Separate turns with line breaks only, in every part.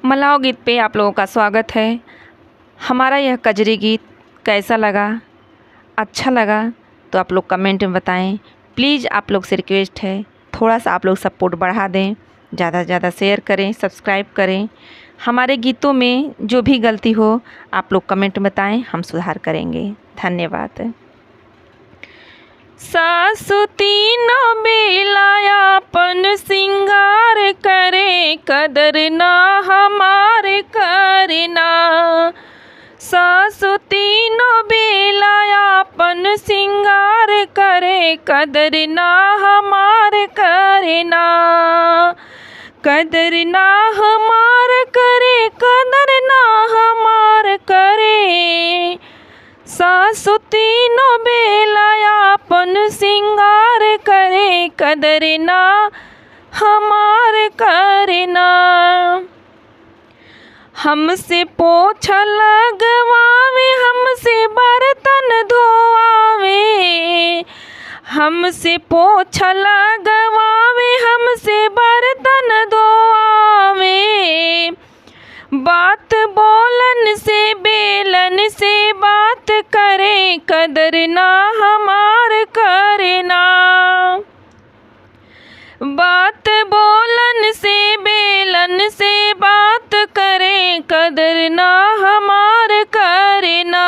मलाव गीत पे आप लोगों का स्वागत है। हमारा यह कजरी गीत कैसा लगा, अच्छा लगा तो आप लोग कमेंट में बताएं। प्लीज़ आप लोग से रिक्वेस्ट है, थोड़ा सा आप लोग सपोर्ट बढ़ा दें, ज़्यादा से ज़्यादा शेयर करें, सब्सक्राइब करें। हमारे गीतों में जो भी गलती हो आप लोग कमेंट में बताएं, हम सुधार करेंगे। धन्यवाद। सासु तीनों बेलायापन सिंगार करे, कदर ना हमारे करना। सासु तीनों बेलायापन सिंगार करे, कदर ना हमारे करना। कदर ना हमार करे, कदर ना हमार करे। सासु तीनों बेलायापन सिंगार करे, कदर ना हमार करना। हमसे पोछा लगवावे, हमसे बर्तन धोआवे। हमसे पोछा लगवावे, हमसे बर्तन धोआवे। बात बोलन से बेलन से बात करे, कदर ना हमार करना। बात बोलन से बेलन से बात करे, कदर ना हमार करना।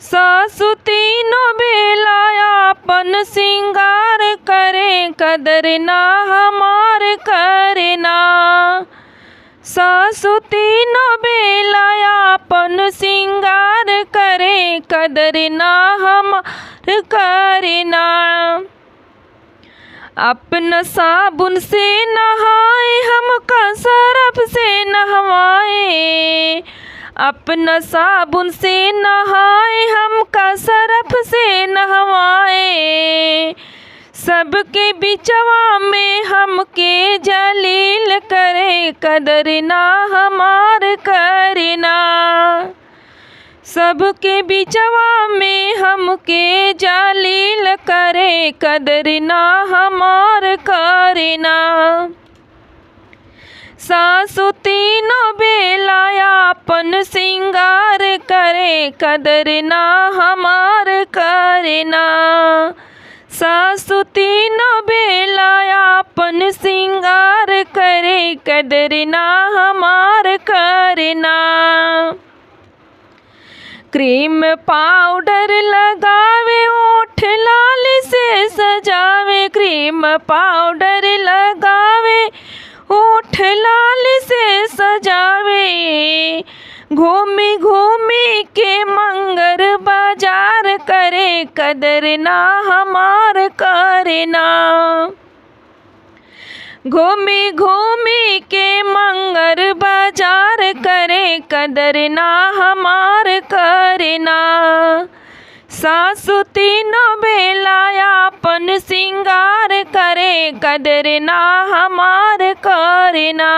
सासु तीनों बेलायापन सिंगार करे, कदर ना हमार करना। सासु तीनों बेलायापन सिंगार करे, कदर ना हमार करना। अपना साबुन से नहाए, हमका सरफ से नहवाए। अपना साबुन से नहाए, हमका सरफ से नहवाए। सबके बिचवा में हमके जलील करे, कदर ना हमार करना। सबके बिचवा में हमके जलील करे, कदर ना हमार करना। सासु तीनों बेलायापन सिंगार करे, कदर ना हमार करना। सासु तीनों बेलायापन सिंगार करे, कदर ना हमार करना। क्रीम पाउडर लगावे, ओठ लाल से सजावे। क्रीम पाउडर लगावे, ओठ लाल से सजावे। घूमी घूमी के मंगर बाजार करे, कदर ना हमार करना। घूमी घूमी के मंगर बाजार करे, कदर ना हमार करना। सासु तीनों बेलायापन सिंगार करे, कदर ना हमार करना।